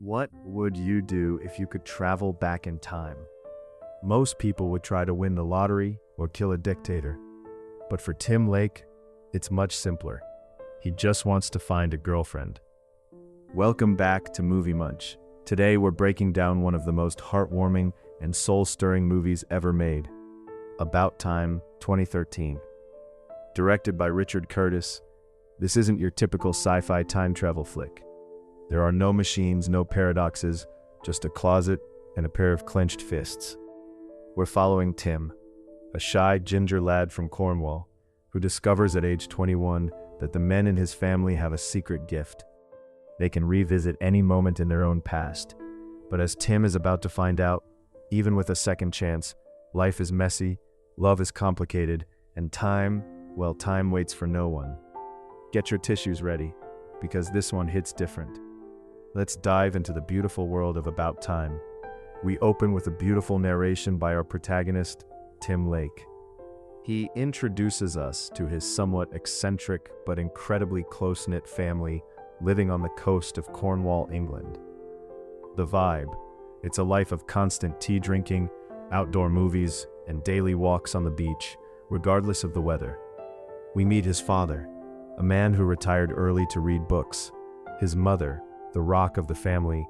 What would you do if you could travel back in time? Most people would try to win the lottery or kill a dictator. But for Tim Lake, it's much simpler. He just wants to find a girlfriend. Welcome back to Movie Munch. Today we're breaking down one of the most heartwarming and soul-stirring movies ever made, About Time 2013. Directed by Richard Curtis, this isn't your typical sci-fi time travel flick. There are no machines, no paradoxes, just a closet and a pair of clenched fists. We're following Tim, a shy ginger lad from Cornwall, who discovers at age 21 that the men in his family have a secret gift. They can revisit any moment in their own past. But as Tim is about to find out, even with a second chance, life is messy, love is complicated, and time waits for no one. Get your tissues ready, because this one hits different. Let's dive into the beautiful world of About Time. We open with a beautiful narration by our protagonist, Tim Lake. He introduces us to his somewhat eccentric but incredibly close-knit family living on the coast of Cornwall, England. The vibe, it's a life of constant tea drinking, outdoor movies, and daily walks on the beach, regardless of the weather. We meet his father, a man who retired early to read books, his mother, the rock of the family,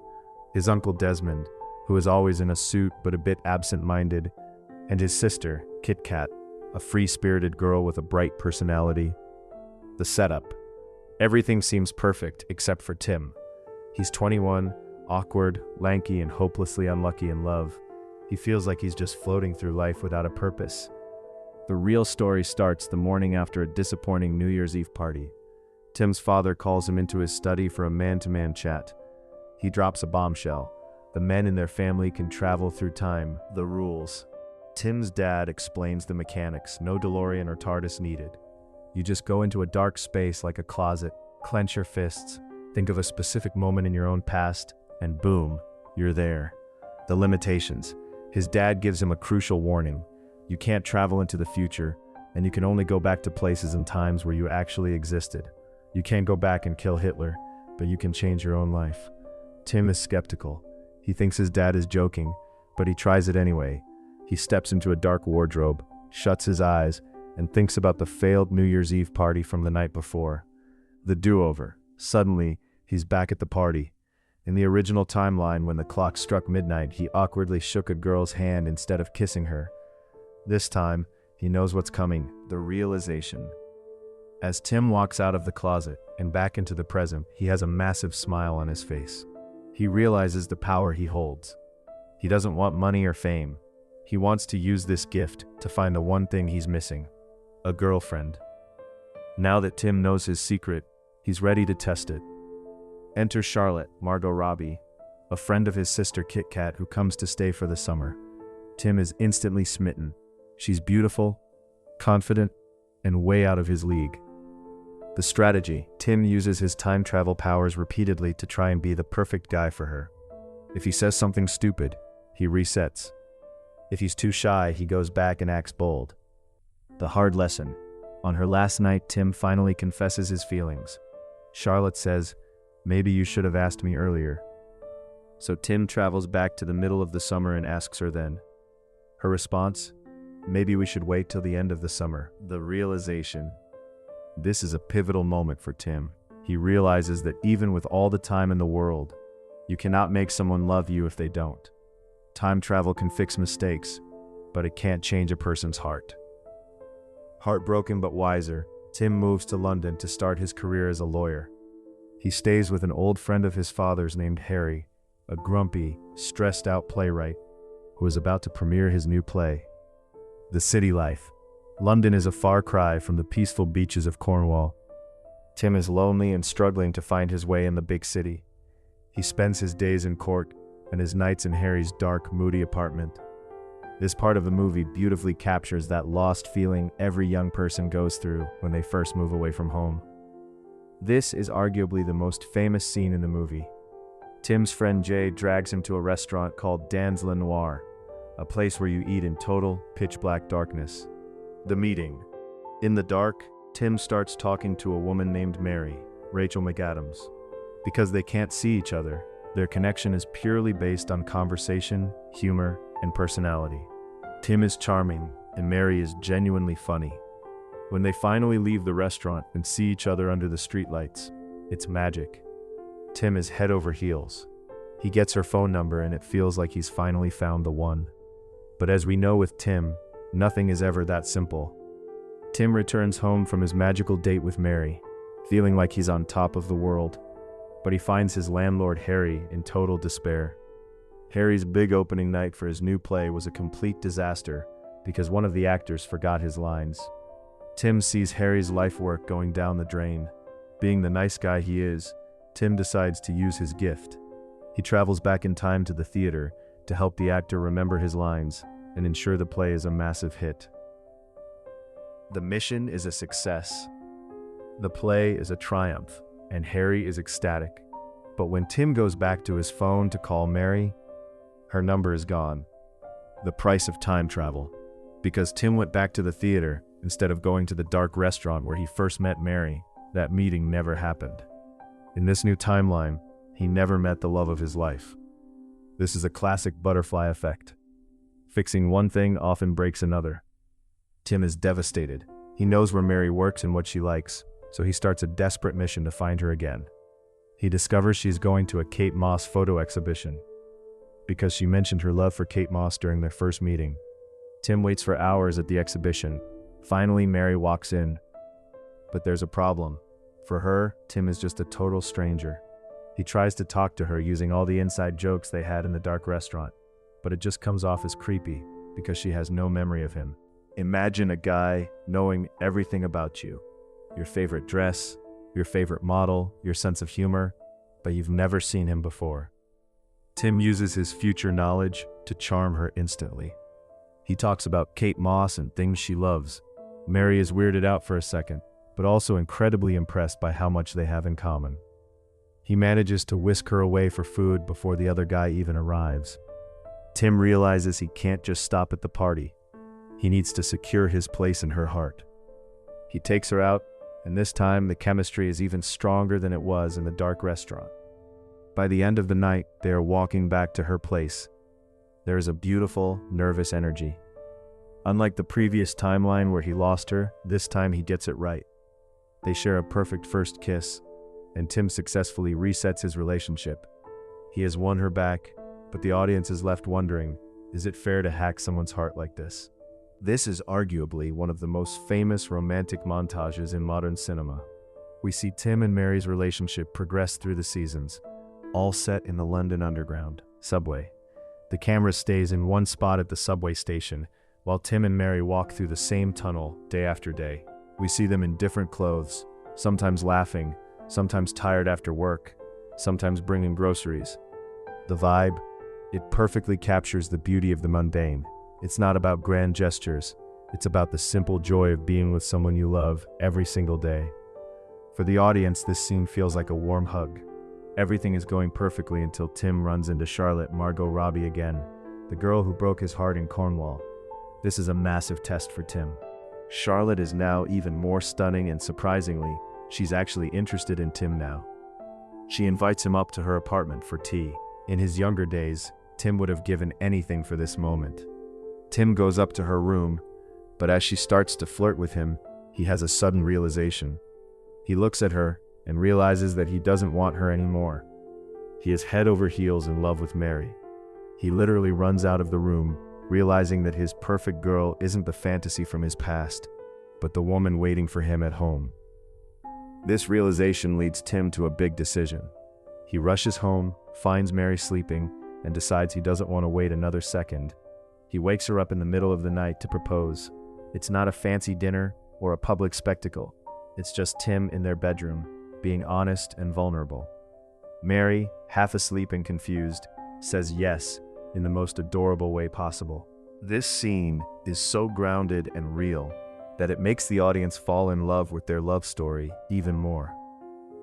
his uncle Desmond, who is always in a suit but a bit absent-minded, and his sister, Kit Kat, a free-spirited girl with a bright personality. The setup. Everything seems perfect except for Tim. He's 21, awkward, lanky, and hopelessly unlucky in love. He feels like he's just floating through life without a purpose. The real story starts the morning after a disappointing New Year's Eve party. Tim's father calls him into his study for a man-to-man chat. He drops a bombshell. The men in their family can travel through time. The rules. Tim's dad explains the mechanics. No DeLorean or TARDIS needed. You just go into a dark space like a closet, clench your fists, think of a specific moment in your own past, and boom, you're there. The limitations. His dad gives him a crucial warning. You can't travel into the future, and you can only go back to places and times where you actually existed. You can't go back and kill Hitler, but you can change your own life. Tim is skeptical. He thinks his dad is joking, but he tries it anyway. He steps into a dark wardrobe, shuts his eyes, and thinks about the failed New Year's Eve party from the night before. The do-over. Suddenly, he's back at the party. In the original timeline, when the clock struck midnight, he awkwardly shook a girl's hand instead of kissing her. This time, he knows what's coming, the realization. As Tim walks out of the closet and back into the present, he has a massive smile on his face. He realizes the power he holds. He doesn't want money or fame. He wants to use this gift to find the one thing he's missing, a girlfriend. Now that Tim knows his secret, he's ready to test it. Enter Charlotte, Margot Robbie, a friend of his sister Kit Kat who comes to stay for the summer. Tim is instantly smitten. She's beautiful, confident, and way out of his league. The strategy. Tim uses his time travel powers repeatedly to try and be the perfect guy for her. If he says something stupid, he resets. If he's too shy, he goes back and acts bold. The hard lesson. On her last night, Tim finally confesses his feelings. Charlotte says, "Maybe you should have asked me earlier." So Tim travels back to the middle of the summer and asks her then. Her response? "Maybe we should wait till the end of the summer." The realization. This is a pivotal moment for Tim. He realizes that even with all the time in the world, you cannot make someone love you if they don't. Time travel can fix mistakes, but it can't change a person's heart. Heartbroken but wiser, Tim moves to London to start his career as a lawyer. He stays with an old friend of his father's named Harry, a grumpy, stressed-out playwright who is about to premiere his new play. The city life. London is a far cry from the peaceful beaches of Cornwall. Tim is lonely and struggling to find his way in the big city. He spends his days in court and his nights in Harry's dark, moody apartment. This part of the movie beautifully captures that lost feeling every young person goes through when they first move away from home. This is arguably the most famous scene in the movie. Tim's friend Jay drags him to a restaurant called Dan's Le Noir, a place where you eat in total, pitch-black darkness. The meeting. In the dark, Tim starts talking to a woman named Mary, Rachel McAdams. Because they can't see each other, Their connection is purely based on conversation, humor, and personality. Tim is charming, and Mary is genuinely funny. When they finally leave the restaurant and see each other under the streetlights, it's magic. Tim is head over heels. He gets her phone number and it feels like he's finally found the one. But as we know with Tim, nothing is ever that simple. Tim returns home from his magical date with Mary, feeling like he's on top of the world. But he finds his landlord Harry in total despair. Harry's big opening night for his new play was a complete disaster because one of the actors forgot his lines. Tim sees Harry's life work going down the drain. Being the nice guy he is, Tim decides to use his gift. He travels back in time to the theater to help the actor remember his lines and ensure the play is a massive hit. The mission is a success. The play is a triumph, and Harry is ecstatic. But when Tim goes back to his phone to call Mary, her number is gone. The price of time travel. Because Tim went back to the theater instead of going to the dark restaurant where he first met Mary, that meeting never happened. In this new timeline, he never met the love of his life. This is a classic butterfly effect. Fixing one thing often breaks another. Tim is devastated. He knows where Mary works and what she likes, so he starts a desperate mission to find her again. He discovers she's going to a Kate Moss photo exhibition. Because she mentioned her love for Kate Moss during their first meeting, Tim waits for hours at the exhibition. Finally, Mary walks in. But there's a problem. For her, Tim is just a total stranger. He tries to talk to her using all the inside jokes they had in the dark restaurant, but it just comes off as creepy because she has no memory of him. Imagine a guy knowing everything about you. Your favorite dress, your favorite model, your sense of humor, but you've never seen him before. Tim uses his future knowledge to charm her instantly. He talks about Kate Moss and things she loves. Mary is weirded out for a second, but also incredibly impressed by how much they have in common. He manages to whisk her away for food before the other guy even arrives. Tim realizes he can't just stop at the party. He needs to secure his place in her heart. He takes her out, and this time the chemistry is even stronger than it was in the dark restaurant. By the end of the night, they are walking back to her place. There is a beautiful, nervous energy. Unlike the previous timeline where he lost her, this time he gets it right. They share a perfect first kiss, and Tim successfully resets his relationship. He has won her back, but the audience is left wondering, is it fair to hack someone's heart like this? This is arguably one of the most famous romantic montages in modern cinema. We see Tim and Mary's relationship progress through the seasons, all set in the London Underground subway. The camera stays in one spot at the subway station, while Tim and Mary walk through the same tunnel day after day. We see them in different clothes, sometimes laughing, sometimes tired after work, sometimes bringing groceries. The vibe, it perfectly captures the beauty of the mundane. It's not about grand gestures, it's about the simple joy of being with someone you love every single day. For the audience, this scene feels like a warm hug. Everything is going perfectly until Tim runs into Charlotte Margot Robbie again, the girl who broke his heart in Cornwall. This is a massive test for Tim. Charlotte is now even more stunning, and surprisingly, she's actually interested in Tim now. She invites him up to her apartment for tea. In his younger days, Tim would have given anything for this moment. Tim goes up to her room, but as she starts to flirt with him, he has a sudden realization. He looks at her and realizes that he doesn't want her anymore. He is head over heels in love with Mary. He literally runs out of the room, realizing that his perfect girl isn't the fantasy from his past, but the woman waiting for him at home. This realization leads Tim to a big decision. He rushes home, finds Mary sleeping, and decides he doesn't want to wait another second. He wakes her up in the middle of the night to propose. It's not a fancy dinner or a public spectacle. It's just Tim in their bedroom, being honest and vulnerable. Mary, half asleep and confused, says yes in the most adorable way possible. This scene is so grounded and real that it makes the audience fall in love with their love story even more.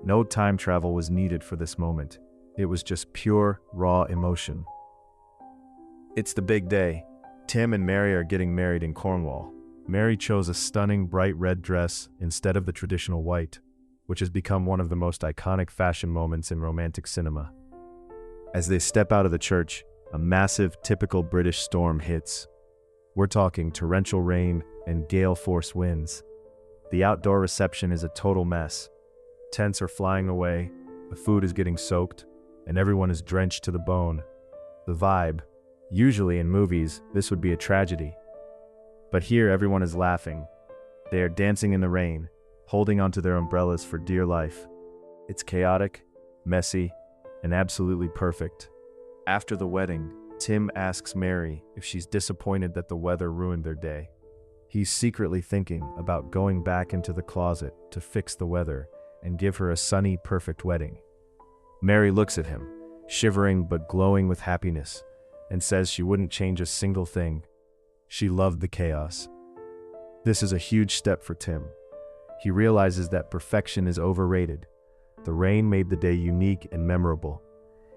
No time travel was needed for this moment. It was just pure, raw emotion. It's the big day. Tim and Mary are getting married in Cornwall. Mary chose a stunning bright red dress instead of the traditional white, which has become one of the most iconic fashion moments in romantic cinema. As they step out of the church, a massive, typical British storm hits. We're talking torrential rain and gale-force winds. The outdoor reception is a total mess. Tents are flying away, the food is getting soaked, and everyone is drenched to the bone. The vibe. Usually in movies, this would be a tragedy. But here everyone is laughing. They are dancing in the rain, holding onto their umbrellas for dear life. It's chaotic, messy, and absolutely perfect. After the wedding, Tim asks Mary if she's disappointed that the weather ruined their day. He's secretly thinking about going back into the closet to fix the weather and give her a sunny, perfect wedding. Mary looks at him, shivering but glowing with happiness, and says she wouldn't change a single thing. She loved the chaos. This is a huge step for Tim. He realizes that perfection is overrated. The rain made the day unique and memorable.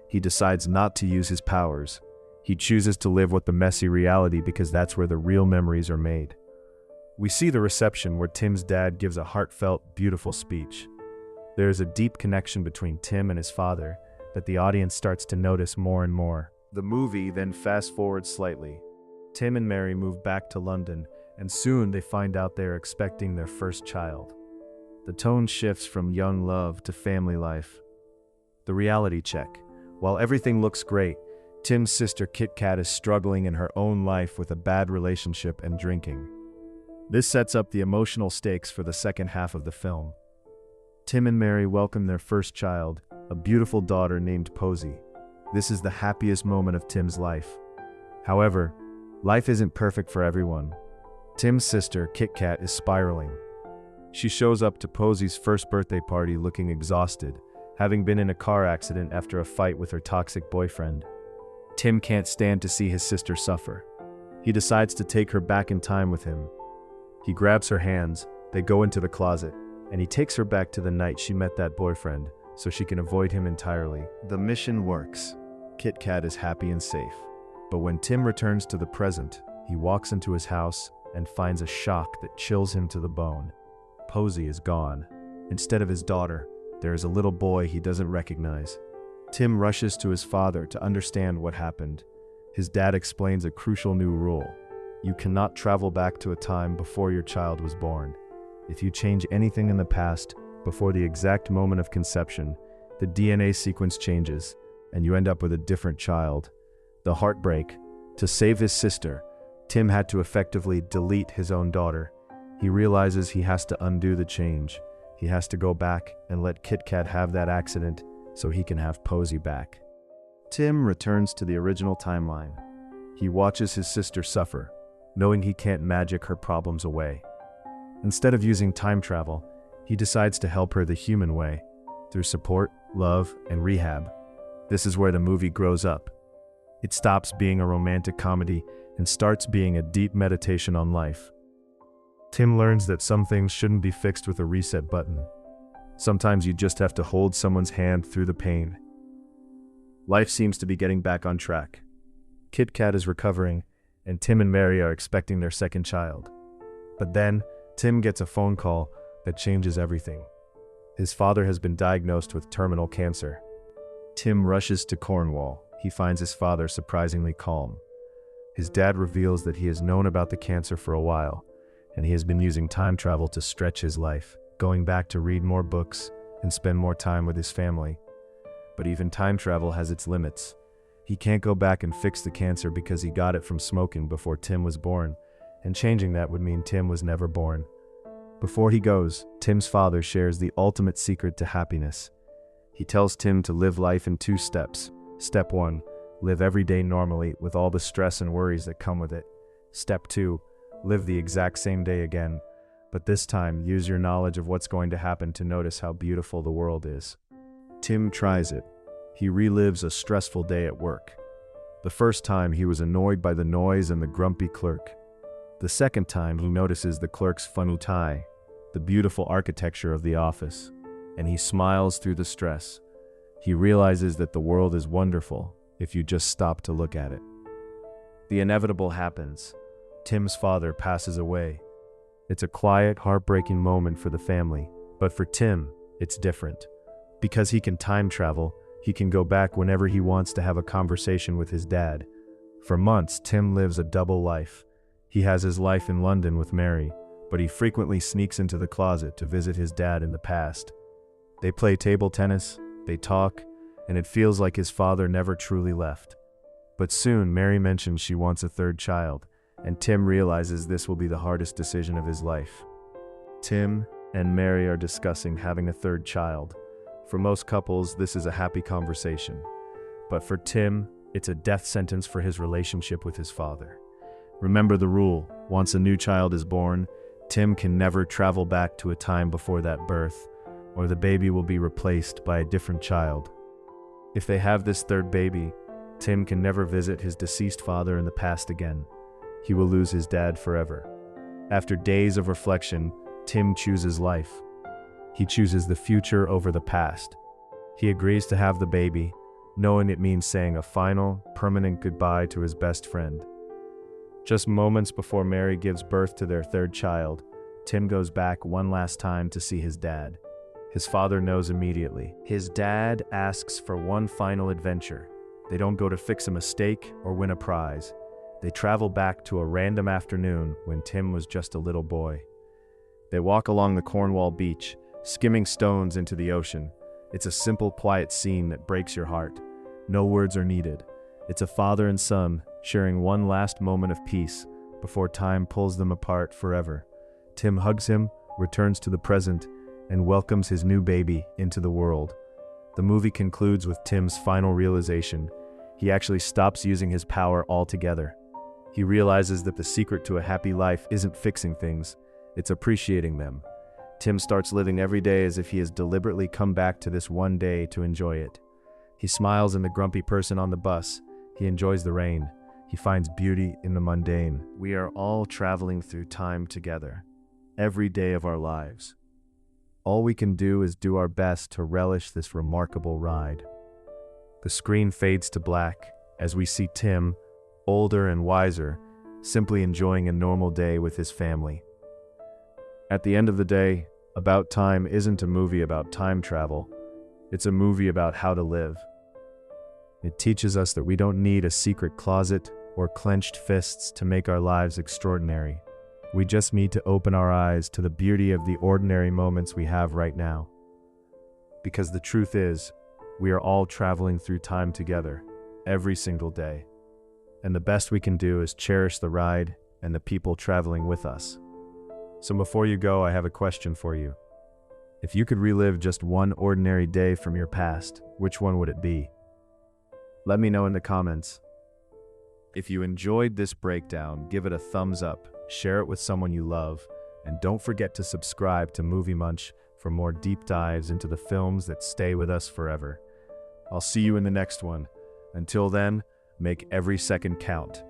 He decides not to use his powers. He chooses to live with the messy reality because that's where the real memories are made. We see the reception where Tim's dad gives a heartfelt, beautiful speech. There is a deep connection between Tim and his father that the audience starts to notice more and more. The movie then fast forwards slightly. Tim and Mary move back to London, and soon they find out they are expecting their first child. The tone shifts from young love to family life. The reality check. While everything looks great, Tim's sister Kit Kat is struggling in her own life with a bad relationship and drinking. This sets up the emotional stakes for the second half of the film. Tim and Mary welcome their first child, a beautiful daughter named Posy. This is the happiest moment of Tim's life. However, life isn't perfect for everyone. Tim's sister, Kit Kat, is spiraling. She shows up to Posy's first birthday party looking exhausted, having been in a car accident after a fight with her toxic boyfriend. Tim can't stand to see his sister suffer. He decides to take her back in time with him. He grabs her hands, they go into the closet, and he takes her back to the night she met that boyfriend, so she can avoid him entirely. The mission works. Kit Kat is happy and safe. But when Tim returns to the present, he walks into his house and finds a shock that chills him to the bone. Posy is gone. Instead of his daughter, there is a little boy he doesn't recognize. Tim rushes to his father to understand what happened. His dad explains a crucial new rule. You cannot travel back to a time before your child was born. If you change anything in the past, before the exact moment of conception, the DNA sequence changes, and you end up with a different child. The heartbreak. To save his sister, Tim had to effectively delete his own daughter. He realizes he has to undo the change. He has to go back and let Kit Kat have that accident so he can have Posy back. Tim returns to the original timeline. He watches his sister suffer, knowing he can't magic her problems away. Instead of using time travel, he decides to help her the human way, through support, love, and rehab. This is where the movie grows up. It stops being a romantic comedy and starts being a deep meditation on life. Tim learns that some things shouldn't be fixed with a reset button. Sometimes you just have to hold someone's hand through the pain. Life seems to be getting back on track. Kit Kat is recovering, and Tim and Mary are expecting their second child. But then, Tim gets a phone call that changes everything. His father has been diagnosed with terminal cancer. Tim rushes to Cornwall. He finds his father surprisingly calm. His dad reveals that he has known about the cancer for a while, and he has been using time travel to stretch his life, going back to read more books and spend more time with his family. But even time travel has its limits. He can't go back and fix the cancer because he got it from smoking before Tim was born, and changing that would mean Tim was never born. Before he goes, Tim's father shares the ultimate secret to happiness. He tells Tim to live life in 2 steps. Step 1, live every day normally with all the stress and worries that come with it. Step 2, live the exact same day again, but this time use your knowledge of what's going to happen to notice how beautiful the world is. Tim tries it. He relives a stressful day at work. The first time he was annoyed by the noise and the grumpy clerk. The second time he notices the clerk's funny tie, the beautiful architecture of the office, and he smiles through the stress. He realizes that the world is wonderful if you just stop to look at it. The inevitable happens. Tim's father passes away. It's a quiet, heartbreaking moment for the family, but for Tim, it's different. Because he can time travel, He can go back whenever he wants to have a conversation with his dad. For months, Tim lives a double life. He has his life in London with Mary, but he frequently sneaks into the closet to visit his dad in the past. They play table tennis, they talk, and it feels like his father never truly left. But soon, Mary mentions she wants a third child, and Tim realizes this will be the hardest decision of his life. Tim and Mary are discussing having a third child. For most couples, this is a happy conversation. But for Tim, it's a death sentence for his relationship with his father. Remember the rule: once a new child is born, Tim can never travel back to a time before that birth, or the baby will be replaced by a different child. If they have this third baby, Tim can never visit his deceased father in the past again. He will lose his dad forever. After days of reflection, Tim chooses life. He chooses the future over the past. He agrees to have the baby, knowing it means saying a final, permanent goodbye to his best friend. Just moments before Mary gives birth to their third child, Tim goes back one last time to see his dad. His father knows immediately. His dad asks for one final adventure. They don't go to fix a mistake or win a prize. They travel back to a random afternoon when Tim was just a little boy. They walk along the Cornwall beach, skimming stones into the ocean. It's a simple, quiet scene that breaks your heart. No words are needed. It's a father and son sharing one last moment of peace before time pulls them apart forever. Tim hugs him, returns to the present, and welcomes his new baby into the world. The movie concludes with Tim's final realization. He actually stops using his power altogether. He realizes that the secret to a happy life isn't fixing things, it's appreciating them. Tim starts living every day as if he has deliberately come back to this one day to enjoy it. He smiles in the grumpy person on the bus. He enjoys the rain. He finds beauty in the mundane. We are all traveling through time together, every day of our lives. All we can do is do our best to relish this remarkable ride. The screen fades to black as we see Tim, older and wiser, simply enjoying a normal day with his family. At the end of the day, About Time isn't a movie about time travel. It's a movie about how to live. It teaches us that we don't need a secret closet or clenched fists to make our lives extraordinary. We just need to open our eyes to the beauty of the ordinary moments we have right now. Because the truth is, we are all traveling through time together, every single day. And the best we can do is cherish the ride and the people traveling with us. So before you go, I have a question for you. If you could relive just one ordinary day from your past, which one would it be? Let me know in the comments. If you enjoyed this breakdown, give it a thumbs up, share it with someone you love, and don't forget to subscribe to Movie Munch for more deep dives into the films that stay with us forever. I'll see you in the next one. Until then, make every second count.